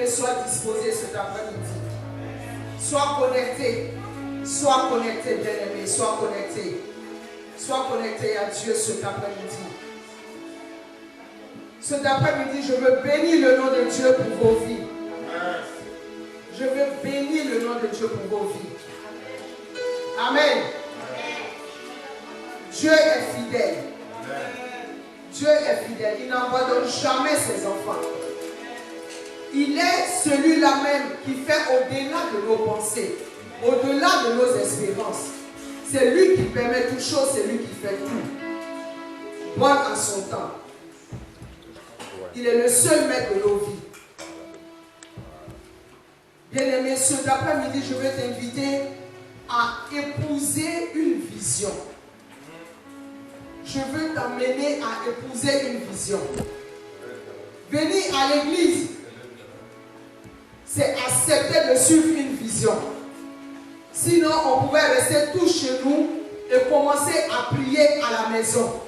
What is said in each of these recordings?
bien-aimé, sois disposé cet après-midi. Sois connecté. Sois connecté, bien-aimé. Sois connecté. Sois connecté à Dieu cet après-midi. Cet après-midi, je veux bénir le nom de Dieu pour vos vies. Je veux bénir le nom de Dieu pour vos vies. Amen. Dieu est fidèle. Dieu est fidèle. Il n'abandonne jamais ses enfants. Il est celui-là même qui fait au-delà de nos pensées, au-delà de nos espérances. C'est lui qui permet toutes choses, c'est lui qui fait tout. Bon à son temps. Il est le seul maître de nos vies. Bien-aimé, cet après-midi, je vais t'inviter à épouser une vision. Je veux t'amener à épouser une vision. Venir à l'église, c'est accepter de suivre une vision. Sinon, on pouvait rester tous chez nous et commencer à prier à la maison.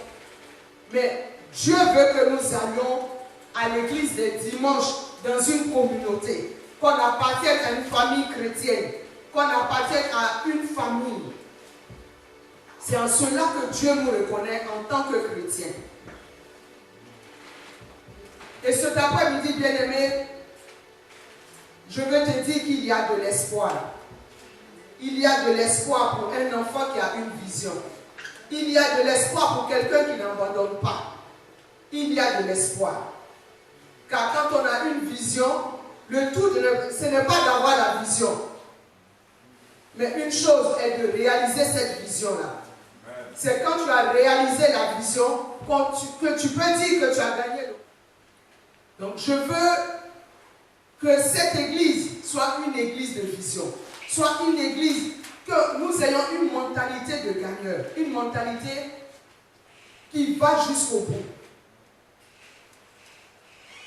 Mais Dieu veut que nous allions à l'église les dimanches dans une communauté, qu'on appartienne à une famille chrétienne, qu'on appartienne à une famille. C'est en cela que Dieu nous reconnaît en tant que chrétiens. Et cet après-midi, bien-aimé, je veux te dire qu'il y a de l'espoir. Il y a de l'espoir pour un enfant qui a une vision. Il y a de l'espoir pour quelqu'un qui n'abandonne pas. Il y a de l'espoir. Car quand on a une vision, le tout, ce n'est pas d'avoir la vision. Mais une chose est de réaliser cette vision-là. C'est quand tu as réalisé la vision que tu peux dire que tu as gagné. Donc je veux que cette église soit une église de vision. Soit une église que nous ayons une mentalité de gagneur. Une mentalité qui va jusqu'au bout.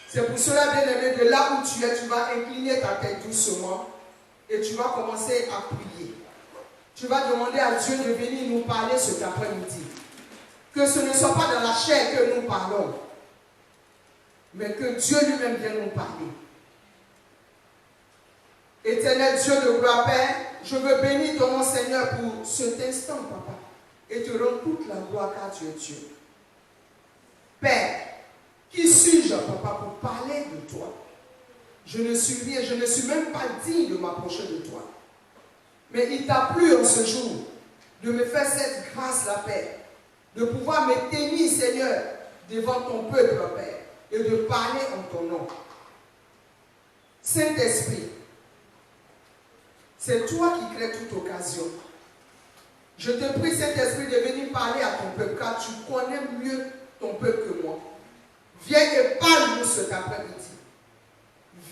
C'est pour cela, bien-aimé, de là où tu es, tu vas incliner ta tête doucement et tu vas commencer à prier. Tu vas demander à Dieu de venir nous parler cet après-midi. Que ce ne soit pas dans la chair que nous parlons, mais que Dieu lui-même vienne nous parler. Éternel Dieu de gloire, Père, je veux bénir ton nom, Seigneur, pour cet instant, Papa, et te rendre toute la gloire car tu es Dieu. Père, qui suis-je, Papa, pour parler de toi? Je ne suis rien, je ne suis même pas digne de m'approcher de toi. Mais il t'a plu en ce jour de me faire cette grâce-là, Père, de pouvoir me tenir, Seigneur, devant ton peuple, Père, et de parler en ton nom. Saint-Esprit, c'est toi qui crées toute occasion. Je te prie, Saint-Esprit, de venir parler à ton peuple, car tu connais mieux ton peuple que moi. Viens et parle-nous cet après-midi.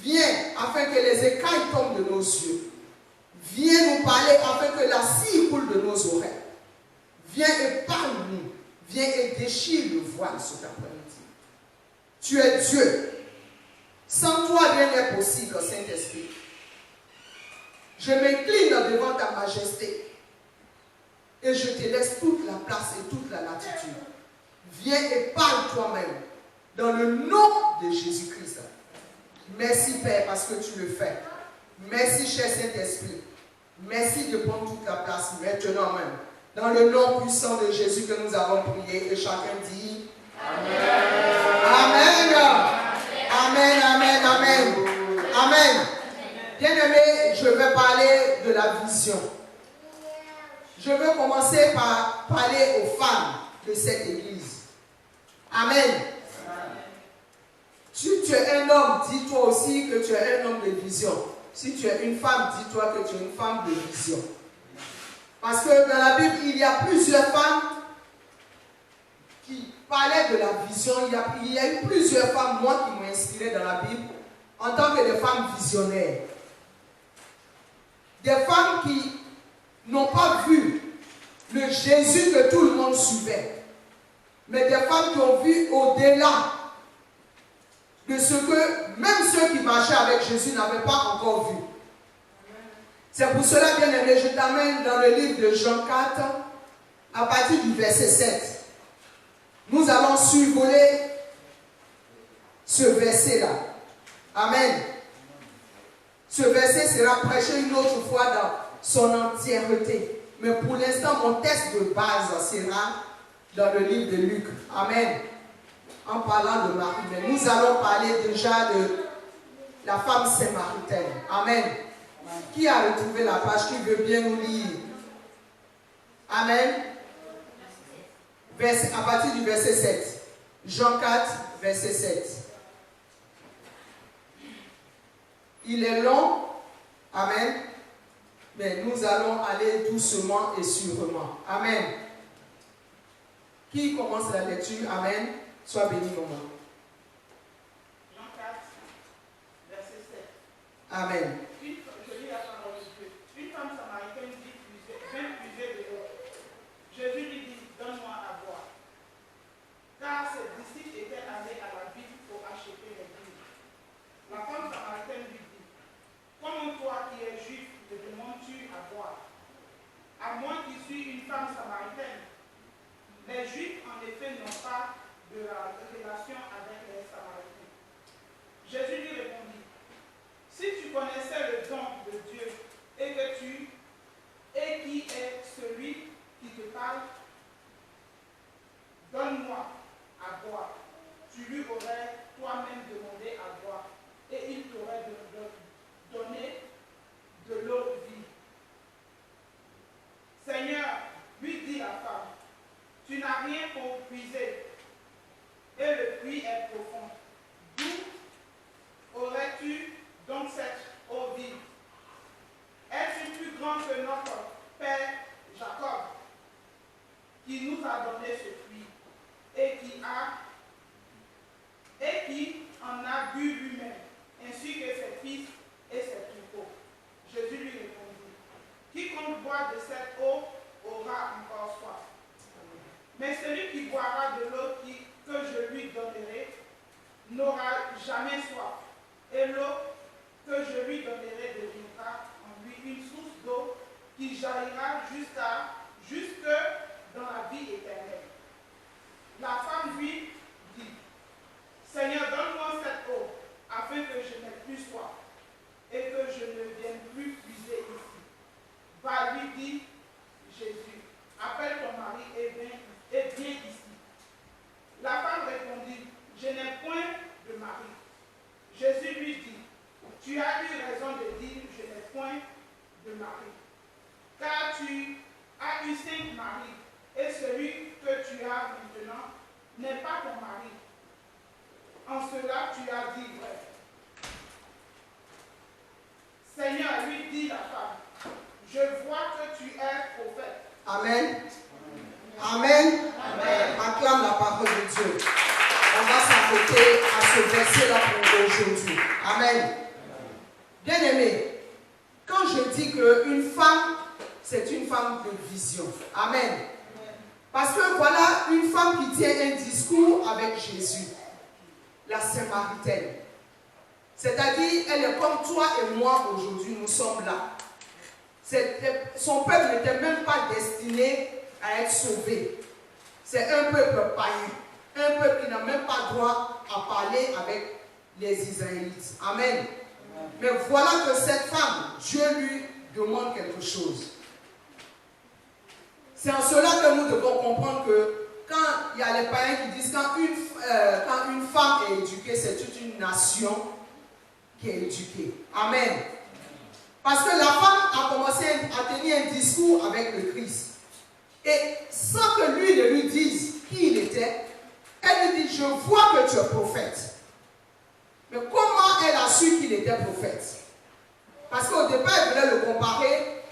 Viens afin que les écailles tombent de nos yeux. Viens nous parler afin que la cire coule de nos oreilles. Viens et parle-nous. Viens et déchire le voile cet après-midi. Tu es Dieu. Sans toi, rien n'est possible, Saint-Esprit. Je m'incline devant ta majesté et je te laisse toute la place et toute la latitude. Viens et parle toi-même dans le nom de Jésus-Christ. Merci, Père, parce que tu le fais. Merci, cher Saint-Esprit. Merci de prendre toute la place maintenant même. Dans le nom puissant de Jésus que nous avons prié et chacun dit Amen. Amen. Amen, amen, amen. Amen. Bien-aimé, je vais parler de la vision. Je veux commencer par parler aux femmes de cette église. Amen. Si tu es un homme, dis-toi aussi que tu es un homme de vision. Si tu es une femme, dis-toi que tu es une femme de vision. Parce que dans la Bible, il y a plusieurs femmes qui parlaient de la vision. Il y a eu plusieurs femmes, moi, qui m'ont inspiré dans la Bible en tant que des femmes visionnaires. Des femmes qui n'ont pas vu le Jésus que tout le monde suivait. Mais des femmes qui ont vu au-delà de ce que même ceux qui marchaient avec Jésus n'avaient pas encore vu. C'est pour cela, bien aimé, je t'amène dans le livre de Jean 4, à partir du verset 7. Nous allons survoler ce verset-là. Amen. Ce verset sera prêché une autre fois dans son entièreté. Mais pour l'instant, mon texte de base sera dans le livre de Luc. Amen. En parlant de Marie. Mais nous allons parler déjà de la femme samaritaine. Amen. Qui a retrouvé la page? Qui veut bien nous lire? Amen. À partir du verset 7. Jean 4, verset 7. Il est long. Amen. Mais nous allons aller doucement et sûrement. Amen. Qui commence la lecture? Amen. Sois béni, maman. Jean 4, verset 7. Amen. Je lis la parole de Dieu. Une femme samaritaine vint puiser de l'eau. Jésus lui dit, donne-moi à boire. Car ses disciples étaient allés à la ville pour acheter les vivres. La femme samaritaine lui dit, comment toi qui es juif, te demandes-tu à boire? À moi qui suis une femme samaritaine. Les juifs, en effet, n'ont pas de la relation avec les samaritains. Jésus lui répondit, si tu connaissais le don de Dieu et qui est celui qui te parle, donne-moi à boire. Tu lui aurais toi-même demandé à boire et il t'aurait donné de l'eau vive. Seigneur, lui dit la femme, tu n'as rien pour puiser et le puits est profond. D'où aurais-tu donc cette eau vive? Es-tu plus grand que notre père Jacob, qui nous a donné ce puits et qui en a bu lui-même, ainsi que ses fils et ses troupeaux? Jésus lui répondit, quiconque boit de cette eau aura encore soif. Mais celui qui boira de l'eau que je lui donnerai n'aura jamais soif. Et l'eau que je lui donnerai deviendra en lui une source d'eau qui jaillira jusque dans la vie éternelle. La femme lui dit, Seigneur, donne-moi cette eau, afin que je n'ai plus soif et que je ne vienne plus puiser ici. Va, lui dit Jésus, appelle ton mari et viens ici. La femme répondit, je n'ai point de mari. Jésus lui dit, tu as eu raison de dire, je n'ai point de mari. Car tu as eu 5 maris, et celui que tu as maintenant n'est pas ton mari. En cela, tu as dit vrai. Seigneur, lui dit la femme, je vois que tu es prophète. Amen. Amen. Amen. Acclame la parole de Dieu. On va s'arrêter à ce verset-là pour aujourd'hui. Amen. Bien-aimé, quand je dis qu'une femme, c'est une femme de vision. Amen. Parce que voilà une femme qui tient un discours avec Jésus, la Samaritaine. C'est-à-dire, elle est comme toi et moi aujourd'hui, nous sommes là. Son peuple n'était même pas destiné à être sauvé. C'est un peuple païen, un peuple qui n'a même pas droit à parler avec les Israélites. Amen. Mais voilà que cette femme, Dieu lui demande quelque chose. C'est en cela que nous devons comprendre que quand il y a les païens qui disent quand une femme est éduquée, c'est toute une nation qui est éduquée. Amen. Parce que la femme a commencé à tenir un discours avec le Christ. Et sans que lui ne lui dise qui il était, elle lui dit, je vois que tu es prophète. Mais comment elle a su qu'il était prophète? Parce qu'au départ, elle voulait le comparer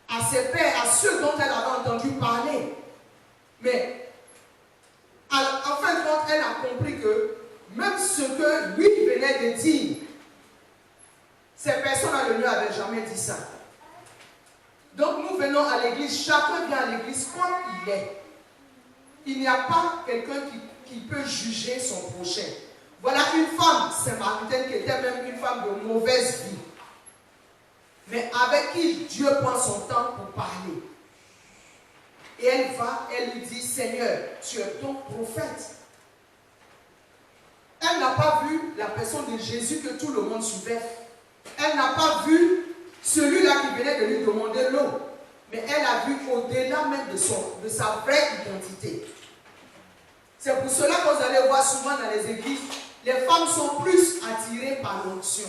à ses pères, à ceux dont elle avait entendu parler. Mais en fin de compte, elle a compris que même ce que lui venait de dire, ces personnes-là ne lui avaient jamais dit ça. Donc nous venons à l'église, chacun vient à l'église comme il est. Il n'y a pas quelqu'un qui peut juger son prochain. Voilà une femme samaritaine qui était même une femme de mauvaise vie, mais avec qui Dieu prend son temps pour parler. Et elle lui dit, Seigneur, tu es donc prophète. Elle n'a pas vu la personne de Jésus que tout le monde suivait. elle n'a pas vu celui-là qui venait de lui demander l'eau, mais elle a vu au-delà même de sa vraie identité. C'est pour cela que vous allez voir souvent dans les églises, les femmes sont plus attirées par l'onction.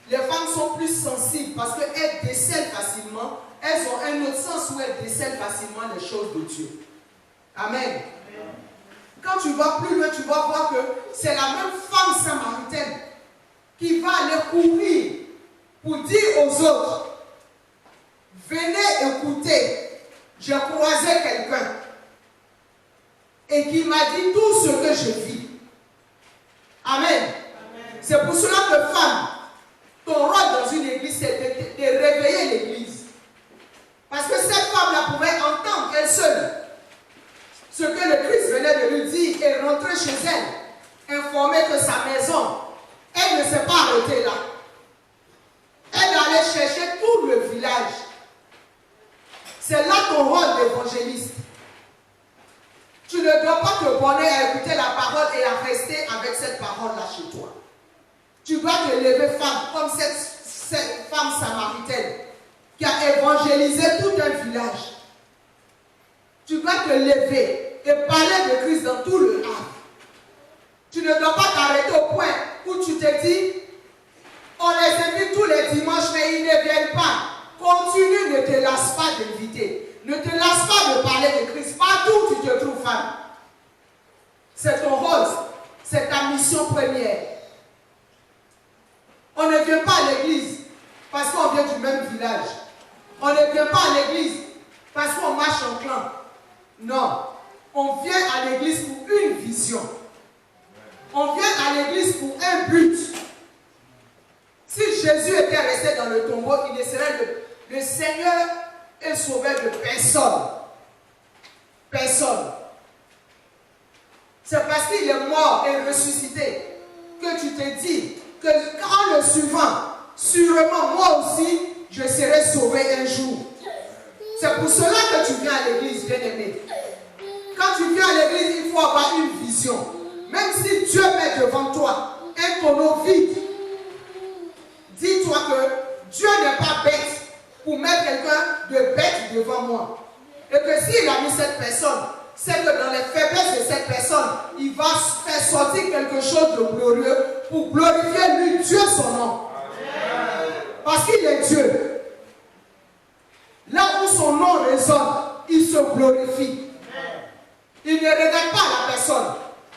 Les femmes sont plus sensibles parce qu'elles décèlent facilement. Elles ont un autre sens où elles décèlent facilement les choses de Dieu. Amen. Quand tu vas plus loin, tu vas voir que c'est la même femme samaritaine qui va aller courir pour dire aux autres, venez écouter, j'ai croisé quelqu'un et qui m'a dit tout ce que je vis. Amen. C'est pour cela que femme, ton rôle dans une église, c'est de réveiller l'église. Parce que cette femme-là pouvait entendre elle seule ce que le Christ venait de lui dire et rentrer chez elle, informer que sa maison, elle ne s'est pas arrêtée là. Elle allait chercher tout le village. C'est là ton rôle d'évangéliste. Tu ne dois pas te borner à écouter la parole et à rester avec cette parole-là chez toi. Tu dois te lever, femme, comme cette femme samaritaine qui a évangélisé tout un village. Tu dois te lever et parler de Christ dans tout le âme. Tu ne dois pas t'arrêter au point où tu te dis, on les invite tous les dimanches, mais ils ne viennent pas. Continue, ne te lasse pas d'inviter. Ne te lasse pas de parler de Christ. Partout où tu te trouves, femme. C'est ton rôle. C'est ta mission première. On ne vient pas à l'église parce qu'on vient du même village. On ne vient pas à l'église parce qu'on marche en clan. Non. On vient à l'église pour une vision. On vient à l'église pour un but. Si Jésus était resté dans le tombeau, il ne serait le Seigneur et sauveur de personne. Personne. C'est parce qu'il est mort et ressuscité que tu te dis que quand le suivant, sûrement moi aussi, je serai sauvé un jour. C'est pour cela que tu viens à l'église, bien-aimé. Quand tu viens à l'église, il faut avoir une vision. Même si Dieu met devant toi un tonneau vide, dis-toi que Dieu n'est pas bête pour mettre quelqu'un de bête devant moi. Et que s'il a mis cette personne, c'est que dans les faiblesses de cette personne, il va faire sortir quelque chose de glorieux pour glorifier lui, Dieu, son nom. Parce qu'il est Dieu. Là où son nom résonne, il se glorifie. Il ne regarde pas la personne.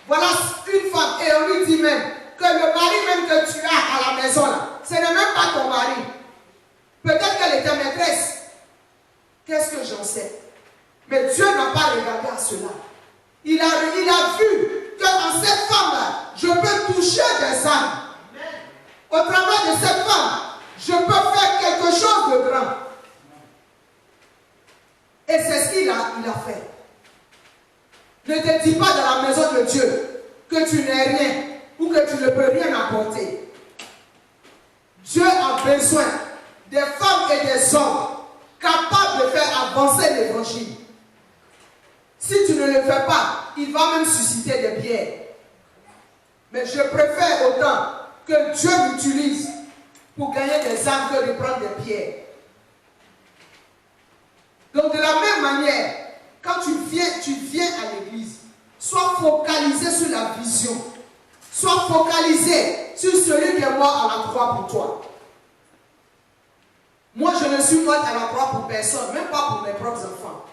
Voilà une femme et on lui dit même que le mari même que tu as à la maison là, ce n'est même pas ton mari. Peut-être qu'elle était maîtresse. Qu'est-ce que j'en sais? Mais Dieu n'a pas regardé à cela. Il a vu qu'en cette femme-là, je peux toucher des âmes. Au travers de cette femme, je peux faire quelque chose de grand. Et c'est ce qu'il a fait. Ne te dis pas dans la maison de Dieu que tu n'es rien ou que tu ne peux rien apporter. Dieu a besoin des femmes et des hommes capables de faire avancer l'évangile. Si tu ne le fais pas, il va même susciter des pierres. Mais je préfère autant que Dieu m'utilise pour gagner des âmes que de prendre des pierres. Donc de la même manière, quand tu viens à l'église, sois focalisé sur la vision. Sois focalisé sur celui qui est mort à la croix pour toi. Moi, je ne suis mort à la croix pour personne, même pas pour mes propres enfants.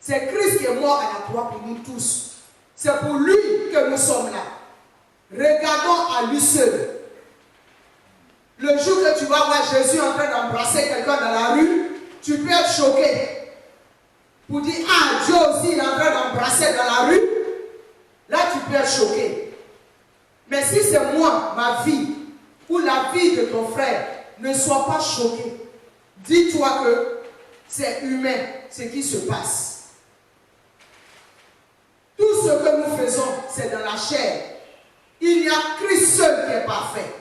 C'est Christ qui est mort à la croix pour nous tous. C'est pour lui que nous sommes là. Regardons à lui seul. Le jour que tu vas voir Jésus en train d'embrasser quelqu'un dans la rue, tu peux être choqué. Pour dire, ah, Dieu aussi il est en train d'embrasser dans la rue. Là, tu peux être choqué. Mais si c'est moi, ma vie, ou la vie de ton frère, ne sois pas choqué. Dis-toi que c'est humain, ce qui se passe. Tout ce que nous faisons, c'est dans la chair. Il n'y a Christ seul qui est parfait.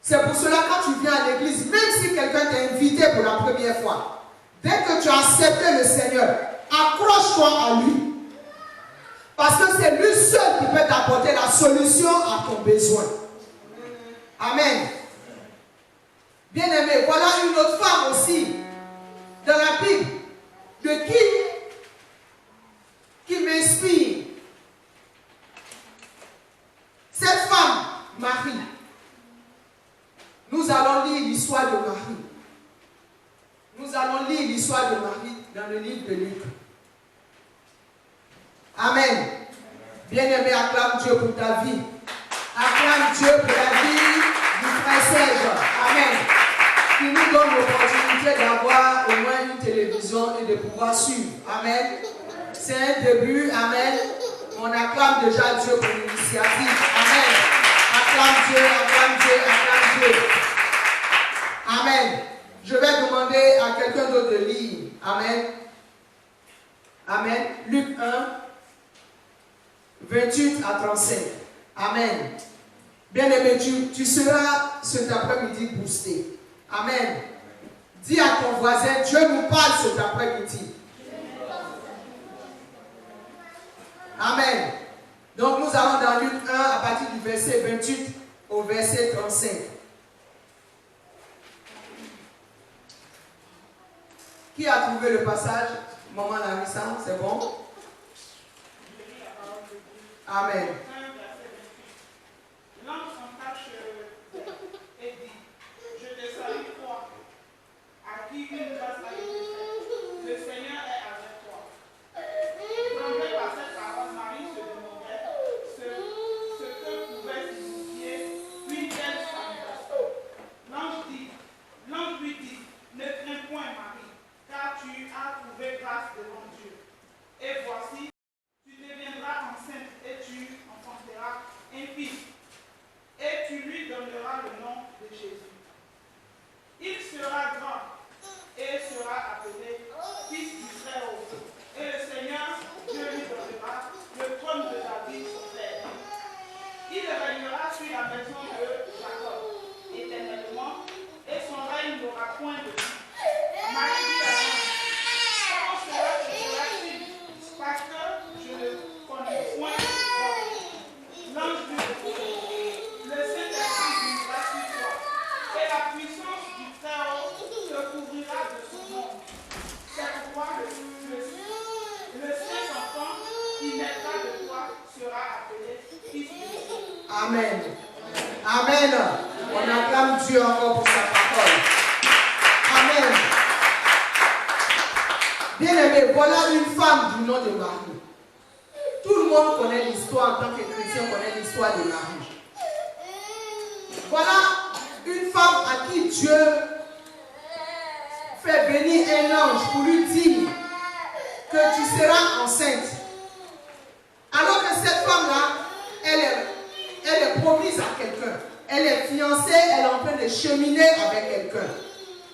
C'est pour cela quand tu viens à l'église, même si quelqu'un t'a invité pour la première fois, dès que tu as accepté le Seigneur, accroche-toi à lui. Parce que c'est lui seul qui peut t'apporter la solution à ton besoin. Amen. Bien-aimé, voilà une autre femme aussi dans la Bible de qui m'inspire. Cette femme, Marie, nous allons lire l'histoire de Marie. Nous allons lire l'histoire de Marie dans le livre de Luc. Amen. Bien-aimé, acclame Dieu pour ta vie. Acclame Dieu pour la vie du frère Serge. Amen. Qui nous donne l'opportunité d'avoir au moins une télévision et de pouvoir suivre. Amen. C'est un début. Amen. On acclame déjà Dieu pour l'initiative. Amen. Acclame Dieu, acclame Dieu, acclame Dieu. Amen. Je vais demander à quelqu'un d'autre de lire. Amen. Amen. Luc 1, 28 à 35. Amen. Bien-aimé, tu seras cet après-midi boosté. Amen. Dis à ton voisin, Dieu nous parle cet après-midi. Amen. Donc nous allons dans Luc 1 à partir du verset 28 au verset 35. Qui a trouvé le passage? Maman Larissa, c'est bon? Amen. L'ange s'entache et dit, je te salue toi, à qui une grâce a été faite. Le Seigneur est avec toi. Tremblée par cette parole, Marie se demandait ce que pouvait signifier une telle salutation. L'ange lui dit, ne crains point Marie, car tu as trouvé grâce devant Dieu. Et voici, tu deviendras enceinte et tu enfanteras un fils. Et tu lui donneras le nom de Jésus. Il sera grand et sera appelé Fils du Très-Haut. Et le Seigneur, Dieu lui donnera le trône de David, son père. Il régnera sur la maison de Jacob éternellement, et son règne n'aura point de fin. Marie dit à l'ange, comment cela se fera-t-il? Parce que je ne connais point toi. L'ange lui répondit, le Saint-Esprit viendra sur toi, et la puissance du Très-Haut te couvrira de son nom. C'est pourquoi le Saint-Enfant qui naîtra de toi sera appelé Fils de Dieu. Amen. Amen. On acclame Dieu encore pour sa parole. Amen. Bien-aimé, voilà une femme du nom de Marie. Tout le monde connaît l'histoire, en tant que chrétien, connaît l'histoire de Marie. Voilà une femme à qui Dieu fait venir un ange pour lui dire que tu seras enceinte. Alors que cette femme-là, elle est promise à quelqu'un. Elle est fiancée, elle est en train de cheminer avec quelqu'un.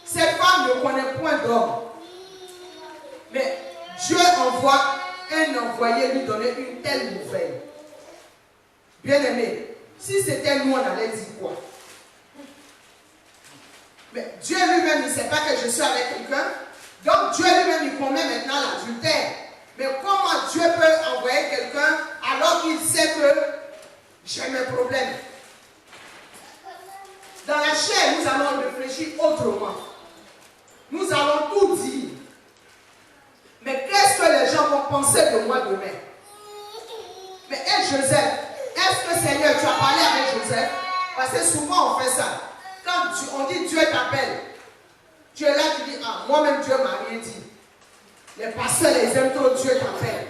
Cette femme ne connaît point d'homme. Mais Dieu envoie un envoyé lui donner une telle nouvelle. Bien-aimé, si c'était nous, on allait dire quoi? Mais Dieu lui-même, il ne sait pas que je suis avec quelqu'un. Donc Dieu lui-même, il commet maintenant l'adultère. Mais comment Dieu peut envoyer quelqu'un alors qu'il sait que j'ai mes problèmes? Dans la chair, nous allons réfléchir autrement. Nous allons tout dire. Mais qu'est-ce que les gens vont penser de moi demain? Mais et Joseph, est-ce que Seigneur, tu as parlé avec Joseph? Parce que souvent on fait ça. Quand on dit Dieu t'appelle, tu es là, tu dis, ah, moi-même Dieu m'a rien dit. Les pasteurs, les aiment trop, Dieu t'appelle.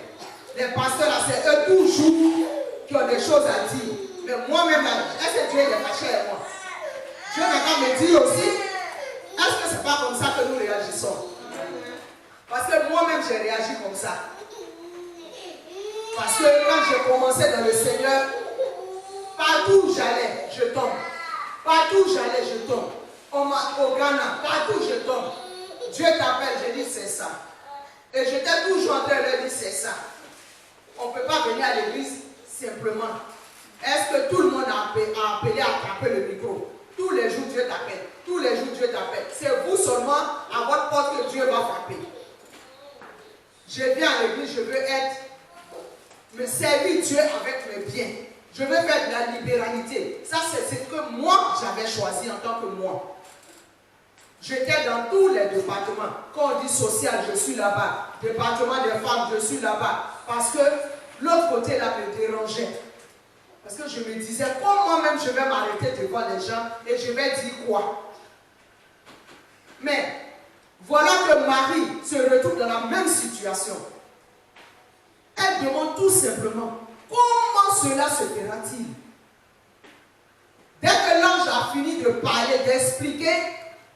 Les pasteurs, là, c'est eux toujours qui ont des choses à dire. Mais moi-même, là, est-ce que Dieu est fâché avec moi? Dieu n'a qu'à me dire aussi, est-ce que c'est pas comme ça que nous réagissons? Parce que moi-même, j'ai réagi comme ça. Parce que quand j'ai commencé dans le Seigneur, partout où j'allais, je tombe. Partout où j'allais, je tombe. Au Ghana, partout où je tombe. Dieu t'appelle, je dis c'est ça. Et j'étais toujours en train de leur dire c'est ça. On ne peut pas venir à l'église simplement. Est-ce que tout le monde a appelé à attraper le micro? Tous les jours, Dieu t'appelle. Tous les jours, Dieu t'appelle. C'est vous seulement à votre porte que Dieu va frapper. Je viens à l'église, je veux me servir Dieu avec mes biens. Je veux faire de la libéralité. Ça, c'est ce que moi, j'avais choisi en tant que moi. J'étais dans tous les départements. Quand on dit social, je suis là-bas. Département des femmes, je suis là-bas. Parce que l'autre côté là me dérangeait. Parce que je me disais, comment moi-même je vais m'arrêter devant les gens et je vais dire quoi? Mais voilà que Marie se retrouve dans la même situation. Elle demande tout simplement, comment cela se fera-t-il? Dès que l'ange a fini de parler, d'expliquer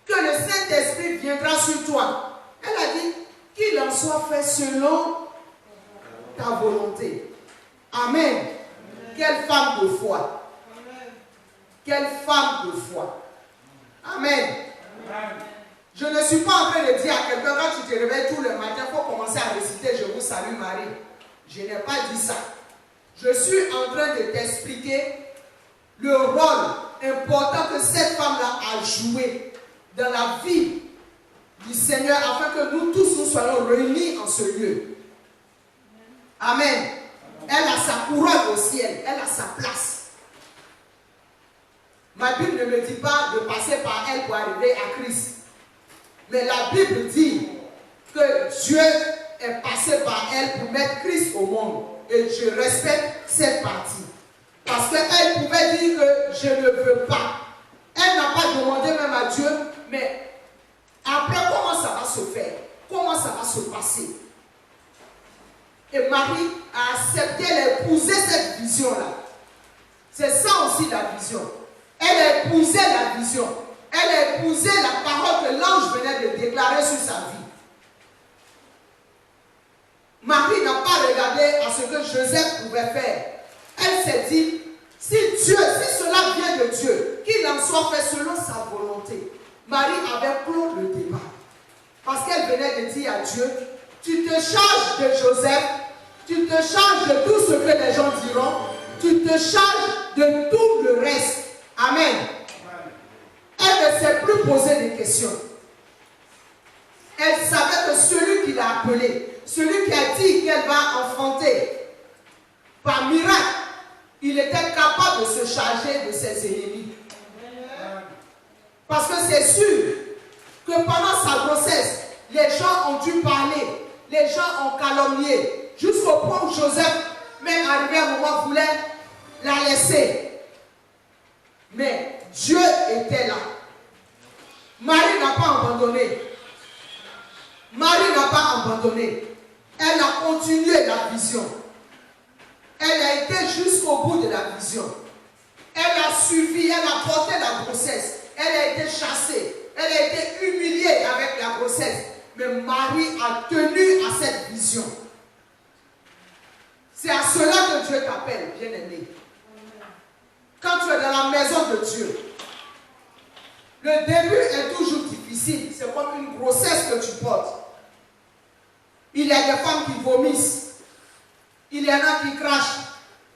que le Saint-Esprit viendra sur toi, elle a dit qu'il en soit fait selon ta volonté. Amen. Amen. Quelle femme de foi. Amen. Quelle femme de foi. Amen. Amen. Je ne suis pas en train de dire à quelqu'un, quand tu te réveilles tout le matin, il faut commencer à réciter « Je vous salue Marie ». Je n'ai pas dit ça. Je suis en train de t'expliquer le rôle important que cette femme-là a joué dans la vie du Seigneur afin que nous tous nous soyons réunis en ce lieu. Amen. Elle a sa couronne au ciel, elle a sa place. Ma Bible ne me dit pas de passer par elle pour arriver à Christ. Mais la Bible dit que Dieu est passé par elle pour mettre Christ au monde. Et je respecte cette partie. Parce qu'elle pouvait dire que je ne veux pas. Elle n'a pas demandé même à Dieu, mais après comment ça va se faire? Comment ça va se passer? Et Marie a accepté d'épouser cette vision-là. C'est ça aussi la vision. Elle a épousé la vision. Elle a épousé la parole que l'ange venait de déclarer sur sa vie. Marie n'a pas regardé à ce que Joseph pouvait faire. Elle s'est dit, si cela vient de Dieu, qu'il en soit fait selon sa volonté. Marie avait clos le débat. Parce qu'elle venait de dire à Dieu, tu te charges de Joseph, tu te charges de tout ce que les gens diront, tu te charges de tout le reste. Amen. Elle ne s'est plus posé des questions. Elle savait que celui qui l'a appelé, celui qui a dit qu'elle va enfanter, par miracle, il était capable de se charger de ses ennemis. Parce que c'est sûr que pendant sa grossesse, les gens ont dû parler, les gens ont calomnié, jusqu'au point où Joseph, même arrivé à un moment, voulait la laisser. Mais Dieu était là. Marie n'a pas abandonné. Marie n'a pas abandonné. Elle a continué la vision. Elle a été jusqu'au bout de la vision. Elle a suivi, elle a porté la grossesse. Elle a été chassée. Elle a été humiliée avec la grossesse. Mais Marie a tenu à cette vision. C'est à cela que Dieu t'appelle, bien-aimé. Quand tu es dans la maison de Dieu, le début est toujours difficile. C'est comme une grossesse que tu portes. Il y a des femmes qui vomissent. Il y en a qui crachent.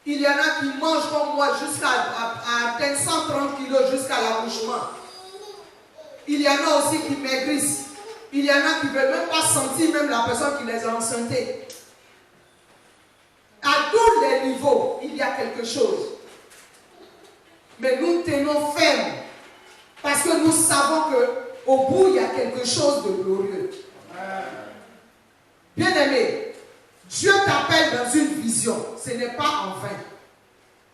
Il y en a qui mangent comme moi jusqu'à atteindre 130 kilos jusqu'à l'accouchement. Il y en a aussi qui maigrissent. Il y en a qui ne veulent même pas sentir même la personne qui les a enceintés. À tous les niveaux, il y a quelque chose. Mais nous tenons ferme. Parce que nous savons qu'au bout, il y a quelque chose de glorieux. Bien-aimé, Dieu t'appelle dans une vision. Ce n'est pas en vain.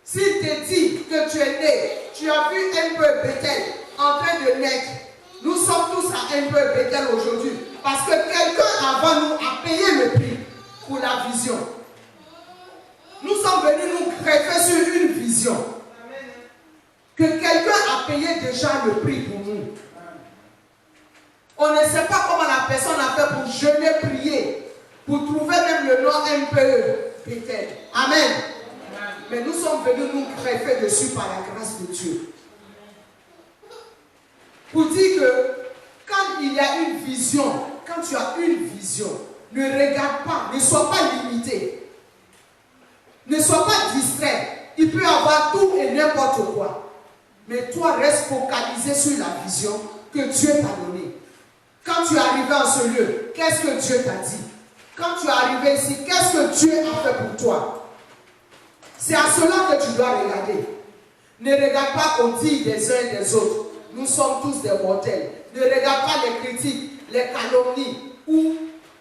S'il te dit que tu es né, tu as vu un peu Bethel en train de naître. Nous sommes tous à un peu Bethel aujourd'hui. Parce que quelqu'un avant nous a payé le prix pour la vision. Nous sommes venus nous greffer sur une vision. Que quelqu'un a payé déjà le prix pour nous. On ne sait pas comment la personne a fait pour jeûner, prier, pour trouver même le nom un peu Bethel. Amen. Mais nous sommes venus nous greffer dessus par la grâce de Dieu. Pour dire que quand il y a une vision, quand tu as une vision, ne regarde pas, ne sois pas limité. Ne sois pas distrait. Il peut y avoir tout et n'importe quoi. Mais toi, reste focalisé sur la vision que Dieu t'a donnée. Quand tu es arrivé en ce lieu, qu'est-ce que Dieu t'a dit? Quand tu es arrivé ici, qu'est-ce que Dieu a fait pour toi? C'est à cela que tu dois regarder. Ne regarde pas au dire des uns et des autres. Nous sommes tous des mortels. Ne regarde pas les critiques, les calomnies, ou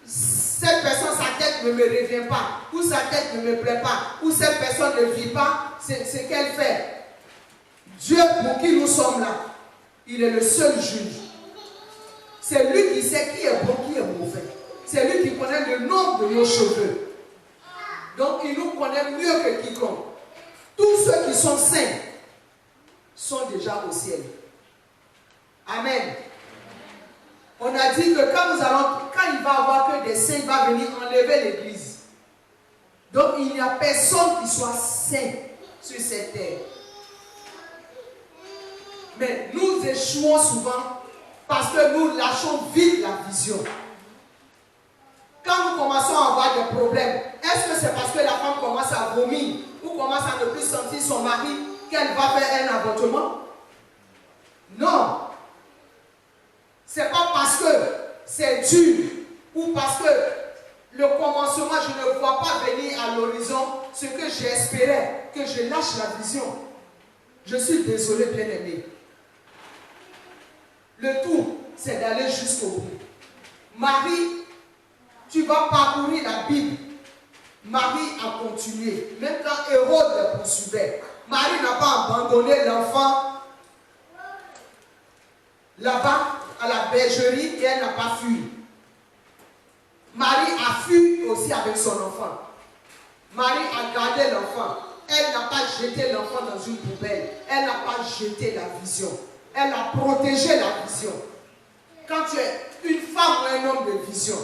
cette personne, sa tête ne me revient pas, ou sa tête ne me plaît pas, ou cette personne ne vit pas ce qu'elle fait. Dieu pour qui nous sommes là, il est le seul juge. C'est lui qui sait qui est bon, qui est mauvais. C'est lui qui connaît le nombre de nos cheveux. Donc il nous connaît mieux que quiconque. Tous ceux qui sont saints sont déjà au ciel. Amen. On a dit que quand il va y avoir que des saints, il va venir enlever l'église. Donc il n'y a personne qui soit saint sur cette terre. Mais nous échouons souvent parce que nous lâchons vite la vision. Quand nous commençons à avoir des problèmes, est-ce que c'est parce que la femme commence à vomir ou commence à ne plus sentir son mari qu'elle va faire un avortement? Non. C'est pas parce que c'est dur ou parce que le commencement, je ne vois pas venir à l'horizon ce que j'espérais, que je lâche la vision. Je suis désolé, bien-aimé. Le tout, c'est d'aller jusqu'au bout. Marie, tu vas parcourir la Bible. Marie a continué. Même quand Hérode le poursuivait, Marie n'a pas abandonné l'enfant là-bas à la bergerie et elle n'a pas fui. Marie a fui aussi avec son enfant. Marie a gardé l'enfant. Elle n'a pas jeté l'enfant dans une poubelle. Elle n'a pas jeté la vision. Elle a protégé la vision. Quand tu es une femme ou un homme de vision,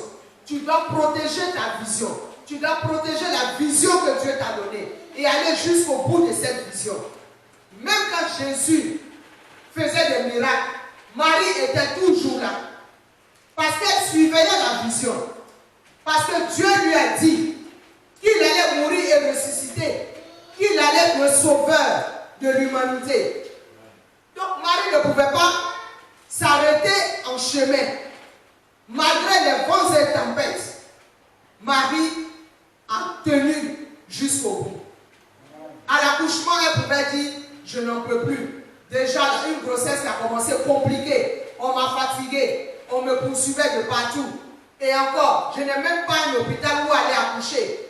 tu dois protéger ta vision. Tu dois protéger la vision que Dieu t'a donnée et aller jusqu'au bout de cette vision. Même quand Jésus faisait des miracles, Marie était toujours là. Parce qu'elle suivait la vision. Parce que Dieu lui a dit qu'il allait mourir et ressusciter. Qu'il allait être le sauveur de l'humanité. Donc Marie ne pouvait pas s'arrêter en chemin. Malgré les vents et tempêtes, Marie a tenu jusqu'au bout. À l'accouchement, elle pouvait dire, je n'en peux plus. Déjà, une grossesse qui a commencé compliquée. On m'a fatiguée. On me poursuivait de partout. Et encore, je n'ai même pas un hôpital où aller accoucher.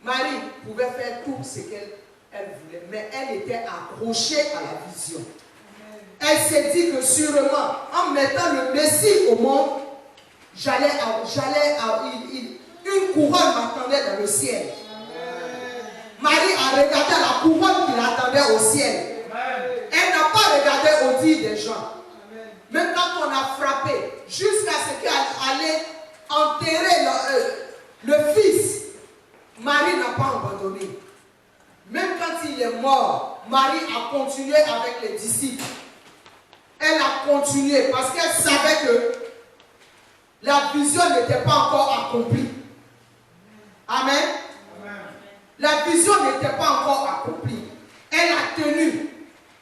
Marie pouvait faire tout ce qu'elle voulait, mais elle était accrochée à la vision. Elle s'est dit que sûrement, en mettant le Messie au monde, une couronne m'attendait dans le ciel. Marie a regardé la couronne qui l'attendait au ciel. Elle n'a pas regardé au dire des gens. Même quand on a frappé, jusqu'à ce qu'elle allait enterrer le fils, Marie n'a pas abandonné. Même quand il est mort, Marie a continué avec les disciples. Elle a continué parce qu'elle savait que la vision n'était pas encore accomplie. Amen. La vision n'était pas encore accomplie. Elle a tenu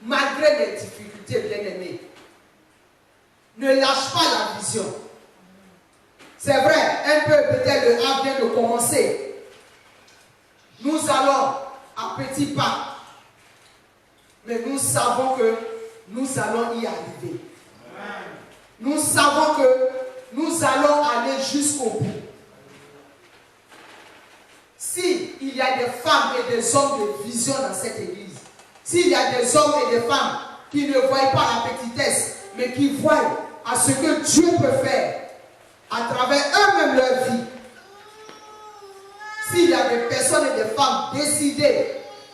malgré les difficultés, bien-aimées. Ne lâche pas la vision. C'est vrai, un peu peut-être le A vient de commencer. Nous allons à petits pas. Mais nous savons que nous allons y arriver. Nous savons que nous allons aller jusqu'au bout. S'il y a des femmes et des hommes de vision dans cette église, s'il y a des hommes et des femmes qui ne voient pas la petitesse, mais qui voient à ce que Dieu peut faire à travers eux-mêmes leur vie, s'il y a des personnes et des femmes décidées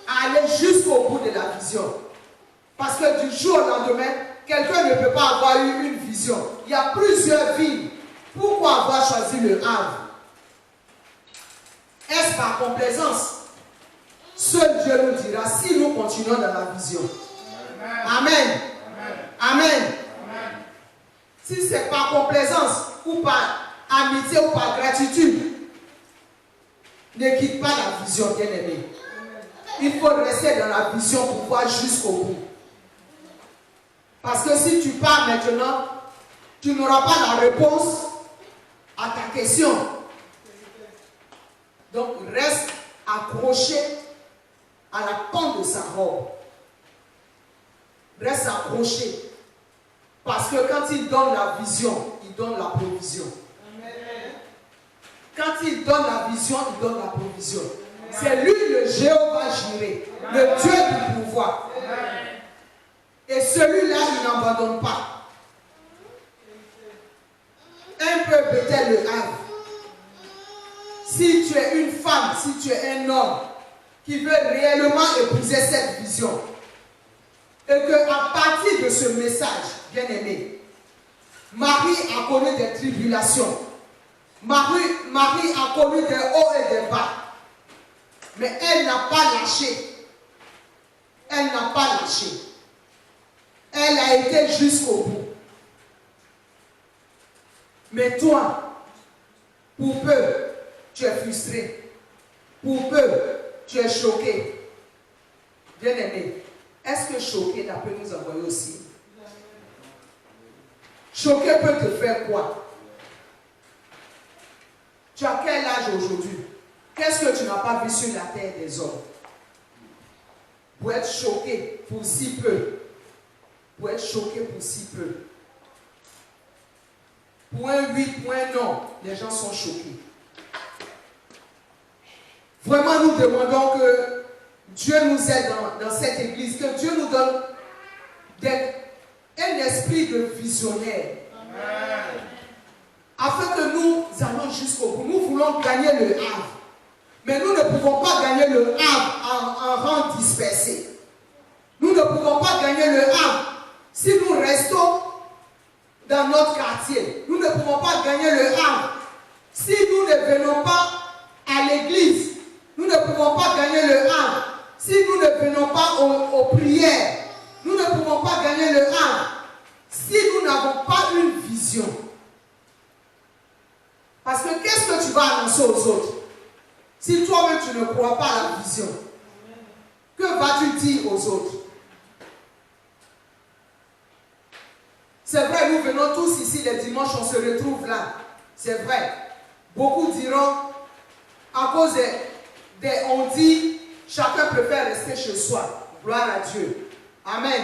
à aller jusqu'au bout de la vision, parce que du jour au lendemain, quelqu'un ne peut pas avoir eu une vision. Il y a plusieurs villes. Pourquoi avoir choisi le Havre? Est-ce par complaisance? Seul Dieu nous dira si nous continuons dans la vision. Amen. Amen. Si c'est par complaisance ou par amitié ou par gratitude, ne quitte pas la vision, bien-aimé. Il faut rester dans la vision pour voir jusqu'au bout. Parce que si tu pars maintenant, tu n'auras pas la réponse à ta question. Donc reste accroché à la pente de sa robe. reste accroché. Parce que quand il donne la vision, il donne la provision. Quand il donne la vision, il donne la provision. C'est lui le Jéhovah Jireh, le Dieu du pouvoir. Et celui-là, il n'abandonne pas. Un peu peut-être le Havre. Si tu es une femme, si tu es un homme qui veut réellement épouser cette vision, et qu'à partir de ce message, bien aimé, Marie a connu des tribulations. Marie a connu des hauts et des bas. Mais elle n'a pas lâché. Elle n'a pas lâché. Elle a été jusqu'au bout. Mais toi, pour peu, tu es frustré. Pour peu, tu es choqué. Bien aimé, est-ce que choqué peut nous envoyer aussi? Choqué peut te faire quoi? Tu as quel âge aujourd'hui? Qu'est-ce que tu n'as pas vu sur la terre des hommes? Pour être choqué pour si peu. Pour être choqué pour si peu. Pour un oui, pour un non, les gens sont choqués. Vraiment, nous demandons que Dieu nous aide dans cette église, que Dieu nous donne un esprit de visionnaire. Amen. Afin que nous allons jusqu'au bout. Nous voulons gagner le Havre. Mais nous ne pouvons pas gagner le Havre en rang dispersé. Nous ne pouvons pas gagner le Havre si nous restons dans notre quartier. Nous ne pouvons pas gagner le Havre si nous ne venons pas à l'église. Nous ne pouvons pas gagner le Havre si nous ne venons pas aux prières. Nous ne pouvons pas gagner le Havre si nous n'avons pas une vision. Parce que qu'est-ce que tu vas annoncer aux autres si toi-même tu ne crois pas à la vision? Que vas-tu dire aux autres? C'est vrai, nous venons tous ici les dimanches, on se retrouve là. C'est vrai. Beaucoup diront, à cause on dit, chacun préfère rester chez soi. Gloire à Dieu. Amen.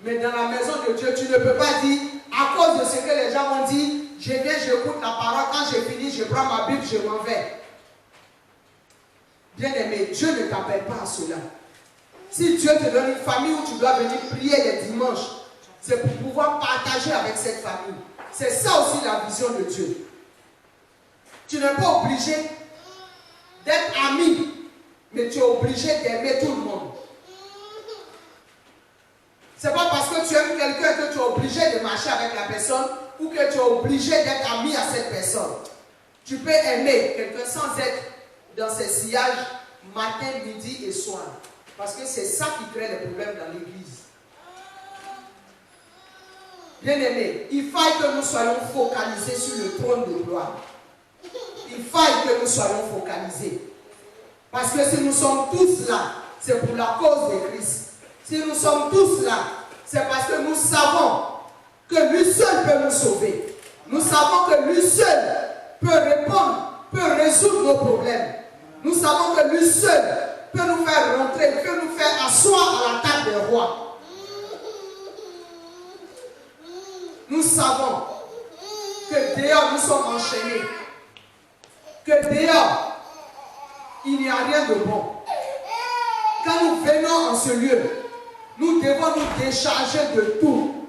Mais dans la maison de Dieu, tu ne peux pas dire, à cause de ce que les gens ont dit, je viens, j'écoute la parole, quand j'ai fini, je prends ma Bible, je m'en vais. Bien aimé, Dieu ne t'appelle pas à cela. Si Dieu te donne une famille où tu dois venir prier les dimanches, c'est pour pouvoir partager avec cette famille. C'est ça aussi la vision de Dieu. Tu n'es pas obligé d'être ami, mais tu es obligé d'aimer tout le monde. Ce n'est pas parce que tu aimes quelqu'un que tu es obligé de marcher avec la personne ou que tu es obligé d'être ami à cette personne. Tu peux aimer quelqu'un sans être dans ses sillages matin, midi et soir. Parce que c'est ça qui crée les problèmes dans l'église. Bien aimé, il faille que nous soyons focalisés sur le trône de gloire. Il faille que nous soyons focalisés. Parce que si nous sommes tous là, c'est pour la cause de Christ. Si nous sommes tous là, c'est parce que nous savons que lui seul peut nous sauver. Nous savons que lui seul peut répondre, peut résoudre nos problèmes. Nous savons que lui seul peut nous faire rentrer, peut nous faire asseoir à la table des rois. Nous savons que dehors nous sommes enchaînés. Que dehors, il n'y a rien de bon. Quand nous venons en ce lieu, nous devons nous décharger de tout.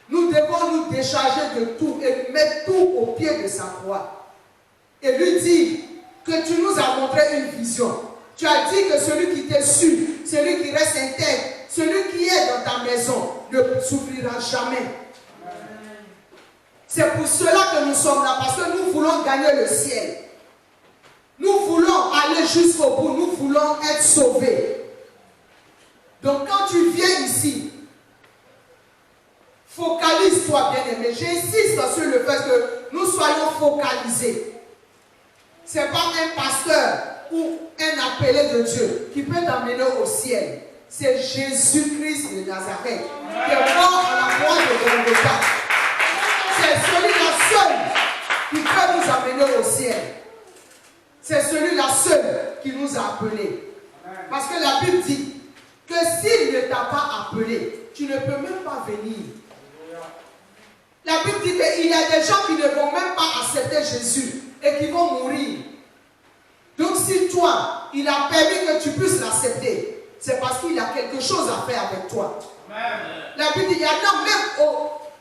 Nous devons nous décharger de tout et mettre tout au pied de sa croix. Et lui dire que tu nous as montré une vision. Tu as dit que celui qui te suit, celui qui reste intègre, celui qui est dans ta maison, ne souffrira jamais. C'est pour cela que nous sommes là, parce que nous voulons gagner le ciel. Nous voulons aller jusqu'au bout, nous voulons être sauvés. Donc quand tu viens ici, focalise-toi, bien-aimé. J'insiste sur le fait que nous soyons focalisés. Ce n'est pas un pasteur ou un appelé de Dieu qui peut t'emmener au ciel. C'est Jésus-Christ de Nazareth qui est mort à la croix de Golgotha. C'est celui-là seul qui peut nous amener au ciel. C'est celui-là seul qui nous a appelés. Parce que la Bible dit que que s'il ne t'a pas appelé, tu ne peux même pas venir. La Bible dit qu'il y a des gens qui ne vont même pas accepter Jésus et qui vont mourir. Donc si toi, il a permis que tu puisses l'accepter, c'est parce qu'il a quelque chose à faire avec toi. Amen. La Bible dit, il y en a même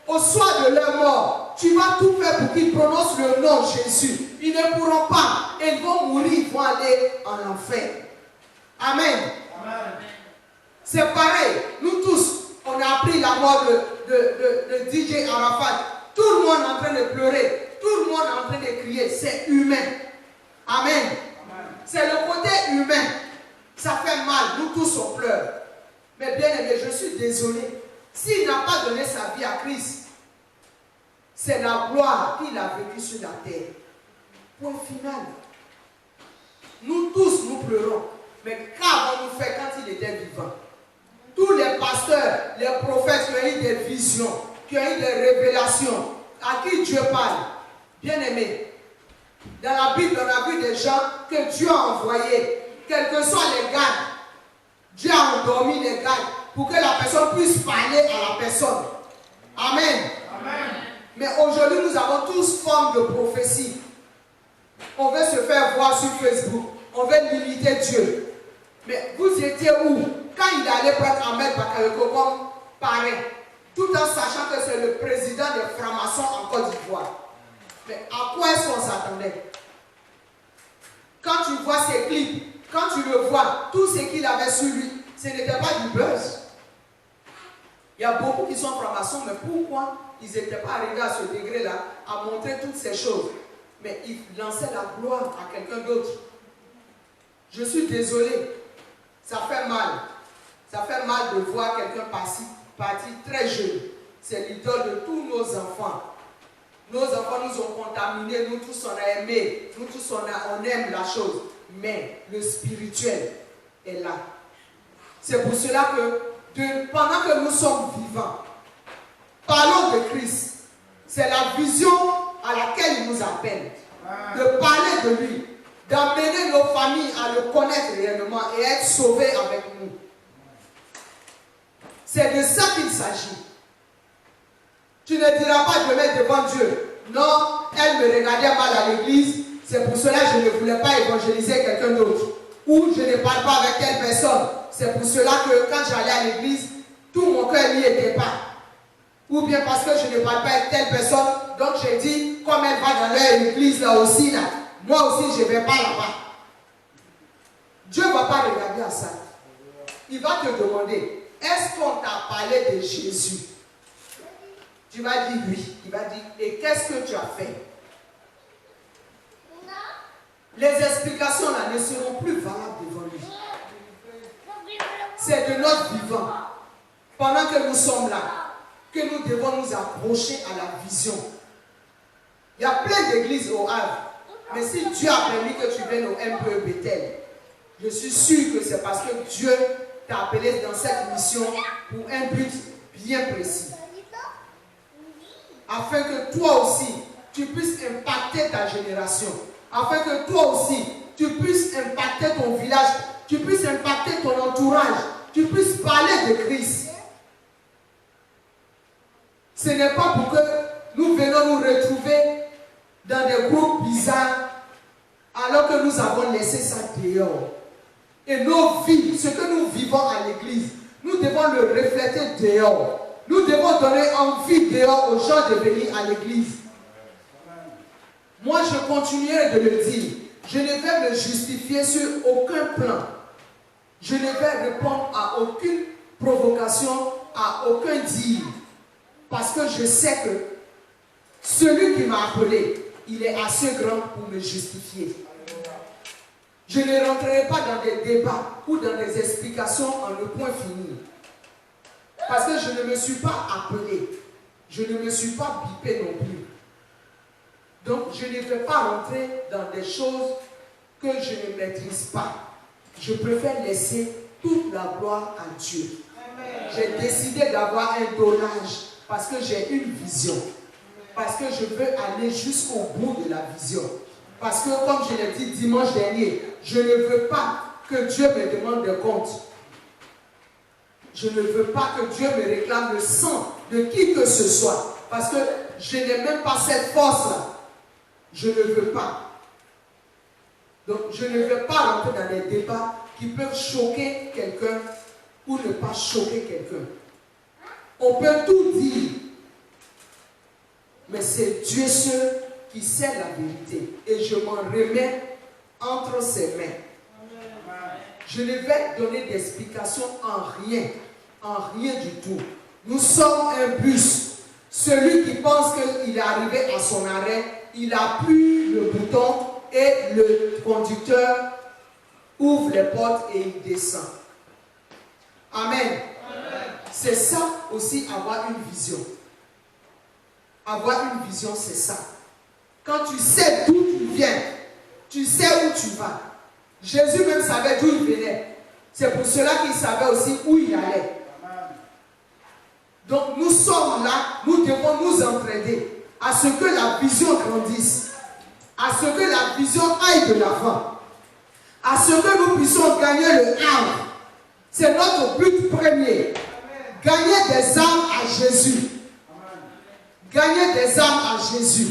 au soir de leur mort, tu vas tout faire pour qu'ils prononcent le nom de Jésus. Ils ne pourront pas et ils vont mourir, ils vont aller en enfer. Amen. Amen. C'est pareil, nous tous, on a appris la mort de DJ Arafat. Tout le monde est en train de pleurer, tout le monde est en train de crier, c'est humain. Amen. Amen. C'est le côté humain. Ça fait mal, nous tous on pleure. Mais bien aimé, je suis désolé. S'il n'a pas donné sa vie à Christ, c'est la gloire qu'il a vécue sur la terre. Point final. Nous tous, nous pleurons. Mais qu'avons-nous fait quand il était vivant? Tous les pasteurs, les prophètes qui ont eu des visions, qui ont eu des révélations, à qui Dieu parle. Bien aimé, dans la Bible, on a vu des gens que Dieu a envoyés, quels que soient les gardes. Dieu a endormi les gardes pour que la personne puisse parler à la personne. Amen. Amen. Mais aujourd'hui, nous avons tous forme de prophétie. On veut se faire voir sur Facebook. On veut limiter Dieu. Mais vous étiez où quand il allait prendre Ahmed Bakayoko comme parrain, tout en sachant que c'est le président des francs-maçons en Côte d'Ivoire? Mais à quoi est-ce qu'on s'attendait? Quand tu vois ses clips, quand tu le vois, tout ce qu'il avait sur lui, ce n'était pas du buzz. Il y a beaucoup qui sont francs-maçons, mais pourquoi ils n'étaient pas arrivés à ce degré-là, à montrer toutes ces choses? Mais ils lançaient la gloire à quelqu'un d'autre. Je suis désolé, ça fait mal. Ça fait mal de voir quelqu'un parti très jeune. C'est l'idole de tous nos enfants. Nos enfants nous ont contaminés, nous tous on a aimé, nous tous on aime la chose. Mais le spirituel est là. C'est pour cela que pendant que nous sommes vivants, parlons de Christ. C'est la vision à laquelle il nous appelle. De parler de lui, d'amener nos familles à le connaître réellement et être sauvés avec nous. C'est de ça qu'il s'agit. Tu ne diras pas demain devant Dieu, non, elle me regardait mal à l'église, c'est pour cela que je ne voulais pas évangéliser quelqu'un d'autre. Ou je ne parle pas avec telle personne, c'est pour cela que quand j'allais à l'église, tout mon cœur n'y était pas. Ou bien parce que je ne parle pas avec telle personne, donc j'ai dit, comme elle va dans leur église là aussi, là, moi aussi je ne vais pas là-bas. Dieu ne va pas regarder à ça. Il va te demander, est-ce qu'on t'a parlé de Jésus? Tu vas dire oui. Il va dire, et qu'est-ce que tu as fait? Les explications là ne seront plus valables devant lui. C'est de notre vivant, pendant que nous sommes là, que nous devons nous approcher à la vision. Il y a plein d'églises au Havre, mais si Dieu a permis que tu viennes au MPE Bethel, je suis sûr que c'est parce que Dieu t'a appelé dans cette mission pour un but bien précis. Afin que toi aussi, tu puisses impacter ta génération. Afin que toi aussi, tu puisses impacter ton village, tu puisses impacter ton entourage, tu puisses parler de Christ. Ce n'est pas pour que nous venons nous retrouver dans des groupes bizarres alors que nous avons laissé ça dehors. Et nos vies, ce que nous vivons à l'église, nous devons le refléter dehors. Nous devons donner envie dehors aux gens de venir à l'église. Moi, je continuerai de le dire. Je ne vais me justifier sur aucun plan. Je ne vais répondre à aucune provocation, à aucun dire. Parce que je sais que celui qui m'a appelé, il est assez grand pour me justifier. Je ne rentrerai pas dans des débats ou dans des explications en le point fini. Parce que je ne me suis pas appelé. Je ne me suis pas bipé non plus. Donc, je ne vais pas rentrer dans des choses que je ne maîtrise pas. Je préfère laisser toute la gloire à Dieu. J'ai décidé d'avoir un donnage parce que j'ai une vision. Parce que je veux aller jusqu'au bout de la vision. Parce que, comme je l'ai dit dimanche dernier, je ne veux pas que Dieu me demande des comptes. Je ne veux pas que Dieu me réclame le sang de qui que ce soit. Parce que je n'ai même pas cette force-là. Je ne veux pas. Donc, je ne veux pas rentrer dans des débats qui peuvent choquer quelqu'un ou ne pas choquer quelqu'un. On peut tout dire. Mais c'est Dieu seul qui sait la vérité. Et je m'en remets entre ses mains. Je ne vais donner d'explication en rien. En rien du tout. Nous sommes un bus. Celui qui pense qu'il est arrivé à son arrêt, il appuie le bouton et le conducteur ouvre les portes et il descend. Amen. C'est ça aussi, avoir une vision. Avoir une vision, c'est ça. Quand tu sais d'où tu viens, tu sais où tu vas. Jésus même savait d'où il venait. C'est pour cela qu'il savait aussi où il allait. Donc nous sommes là, nous devons nous entraider à ce que la vision grandisse, à ce que la vision aille de l'avant, à ce que nous puissions gagner le âme. C'est notre but premier. Gagner des âmes à Jésus. Gagner des âmes à Jésus.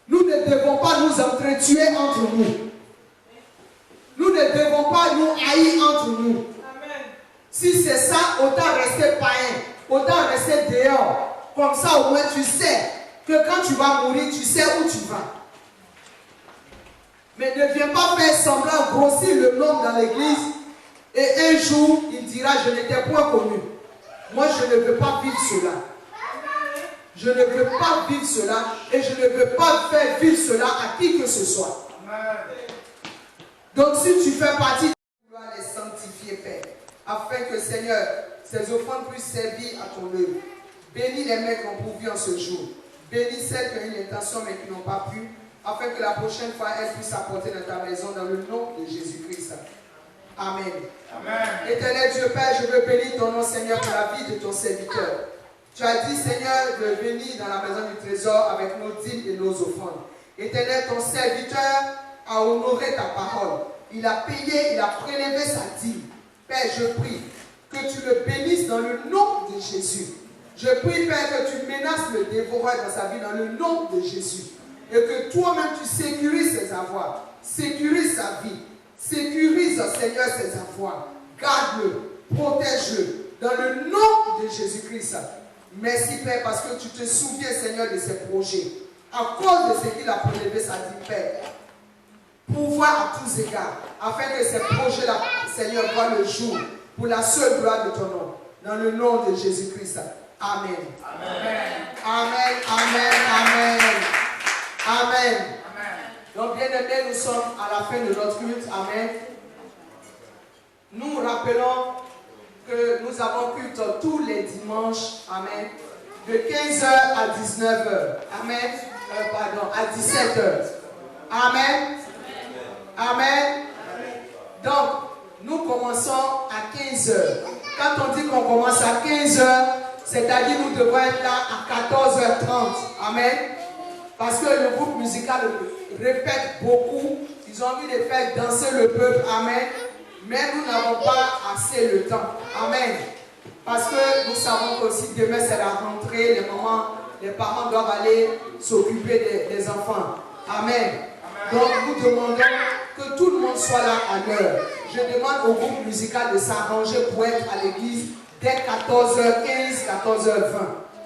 Nous ne devons pas nous entretuer entre nous. Nous ne devons pas nous haïr entre nous. Si c'est ça, autant rester païen. Autant rester dehors. Comme ça, au moins, tu sais que quand tu vas mourir, tu sais où tu vas. Mais ne viens pas faire semblant, grossir le nombre dans l'église. Et un jour, il dira, je n'étais point connu. Moi, je ne veux pas vivre cela. Je ne veux pas vivre cela. Et je ne veux pas faire vivre cela à qui que ce soit. Donc, si tu fais partie, tu dois les sanctifier, Père. Afin que, Seigneur, ces offrandes puissent servir à ton œuvre. Bénis les mains qui ont pourvu en ce jour. Bénis celles qui ont une intention mais qui n'ont pas pu. Afin que la prochaine fois, elles puissent apporter dans ta maison dans le nom de Jésus-Christ. Amen. Amen. Éternel Dieu Père, je veux bénir ton nom, Seigneur, pour la vie de ton serviteur. Tu as dit, Seigneur, de venir dans la maison du trésor avec nos dîmes et nos offrandes. Éternel, ton serviteur a honoré ta parole. Il a payé, il a prélevé sa dîme. Père, je prie que tu le bénisses dans le nom de Jésus. Je prie, Père, que tu menaces le dévoreur dans sa vie dans le nom de Jésus. Et que toi-même tu sécurises ses avoirs. Sécurise sa vie. Sécurise, Seigneur, ses avoirs. Garde-le. Protège-le. Dans le nom de Jésus-Christ. Merci, Père, parce que tu te souviens, Seigneur, de ses projets. À cause de ce qu'il a prélevé sa vie, Père. Pouvoir à tous égards. Afin que ces projets-là, Seigneur, voient le jour. Pour la seule gloire de ton nom. Dans le nom de Jésus-Christ. Amen. Amen. Amen. Amen. Amen. Amen. Donc, bien aimés, nous sommes à la fin de notre culte. Amen. Nous rappelons que nous avons culte tous les dimanches. Amen. De 15h à 19h. Amen. Pardon, à 17h. Amen. Amen. Donc, nous commençons à 15h. Quand on dit qu'on commence à 15h, c'est-à-dire nous devons être là à 14h30. Amen. Parce que le groupe musical répète beaucoup. Ils ont envie de faire danser le peuple. Amen. Mais nous n'avons pas assez le temps. Amen. Parce que nous savons qu'aussi demain c'est la rentrée. Les parents doivent aller s'occuper des enfants. Amen. Donc nous demandons que tout le monde soit là à l'heure. Je demande au groupe musical de s'arranger pour être à l'église dès 14h15, 14h20.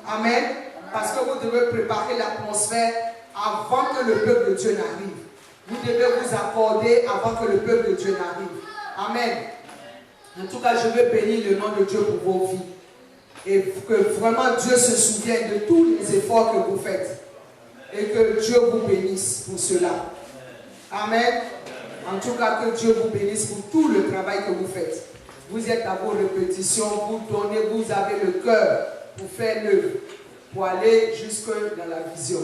Amen. Parce que vous devez préparer l'atmosphère avant que le peuple de Dieu n'arrive. Vous devez vous accorder avant que le peuple de Dieu n'arrive. Amen. En tout cas, je veux bénir le nom de Dieu pour vos vies. Et que vraiment Dieu se souvienne de tous les efforts que vous faites. Et que Dieu vous bénisse pour cela. Amen. En tout cas, que Dieu vous bénisse pour tout le travail que vous faites. Vous êtes à vos répétitions, vous donnez, vous avez le cœur pour faire l'œuvre, pour aller jusque dans la vision.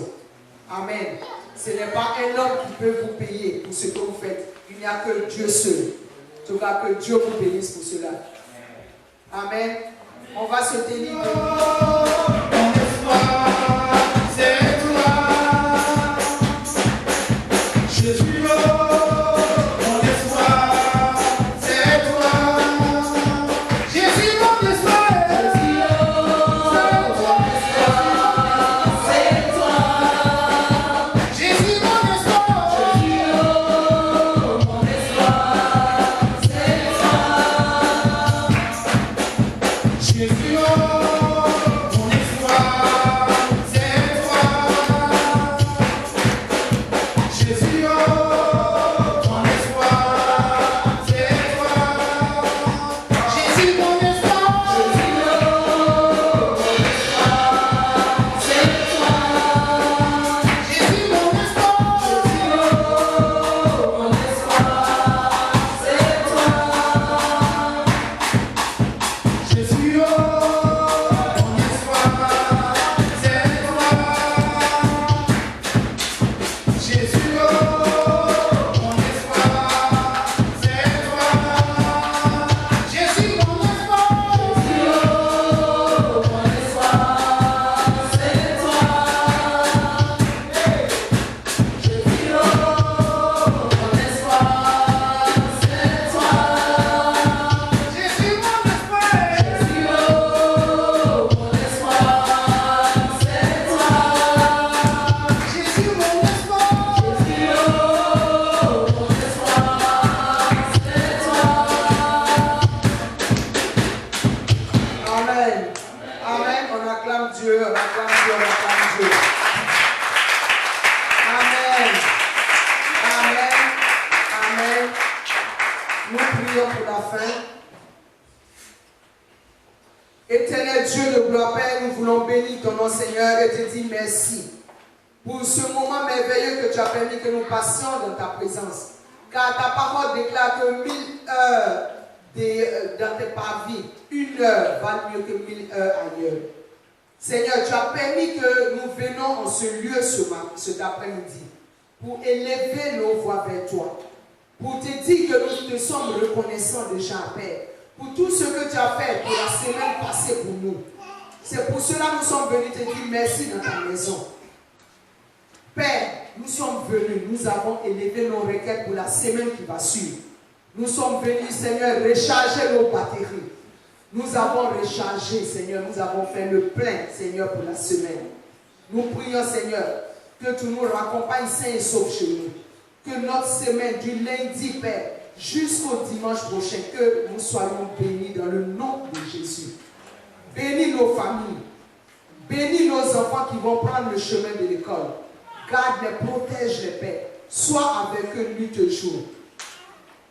Amen. Ce n'est pas un homme qui peut vous payer pour ce que vous faites. Il n'y a que Dieu seul. En tout cas, que Dieu vous bénisse pour cela. Amen. On va se tenir Jésus, mon Éternel Dieu de gloire, Père, nous voulons bénir ton nom, Seigneur, et te dire merci pour ce moment merveilleux que tu as permis que nous passions dans ta présence. Car ta parole déclare que 1000 heures dans tes parvis, 1 heure valent mieux que 1000 heures ailleurs. Seigneur, tu as permis que nous venions en ce lieu cet après-midi pour élever nos voix vers toi, pour te dire que nous te sommes reconnaissants déjà, Père, pour tout ce que tu as fait pour la semaine passée pour nous. C'est pour cela que nous sommes venus te dire merci dans ta maison. Père, nous sommes venus, nous avons élevé nos requêtes pour la semaine qui va suivre. Nous sommes venus, Seigneur, recharger nos batteries. Nous avons rechargé, Seigneur, nous avons fait le plein, Seigneur, pour la semaine. Nous prions, Seigneur, que tu nous raccompagnes sains et saufs chez nous. Que notre semaine, du lundi, Père, jusqu'au dimanche prochain, que nous soyons bénis dans le nom de Jésus. Bénis nos familles. Bénis nos enfants qui vont prendre le chemin de l'école. Garde-les, protège-les, Père. Sois avec eux nuit et jour.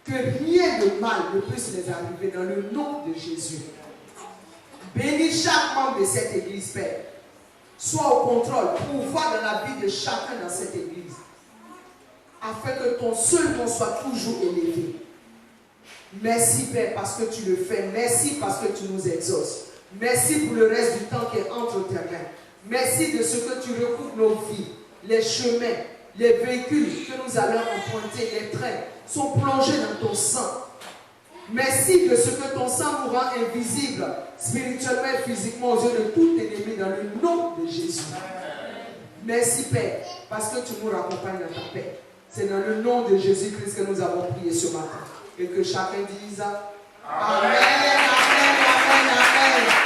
Que rien de mal ne puisse les arriver dans le nom de Jésus. Bénis chaque membre de cette église, Père. Sois au contrôle, pouvoir dans la vie de chacun dans cette église. Afin que ton seul nom soit toujours élevé. Merci, Père, parce que tu le fais. Merci parce que tu nous exauces. Merci pour le reste du temps qui est entre tes mains. Merci de ce que tu recouvres nos vies. Les chemins, les véhicules que nous allons emprunter, les trains, sont plongés dans ton sang. Merci de ce que ton sang nous rend invisibles, spirituellement et physiquement, aux yeux de tout ennemi, dans le nom de Jésus. Merci, Père, parce que tu nous raccompagnes dans ta paix. C'est dans le nom de Jésus-Christ que nous avons prié ce matin. Et que chacun dise Amen, Amen, Amen, Amen.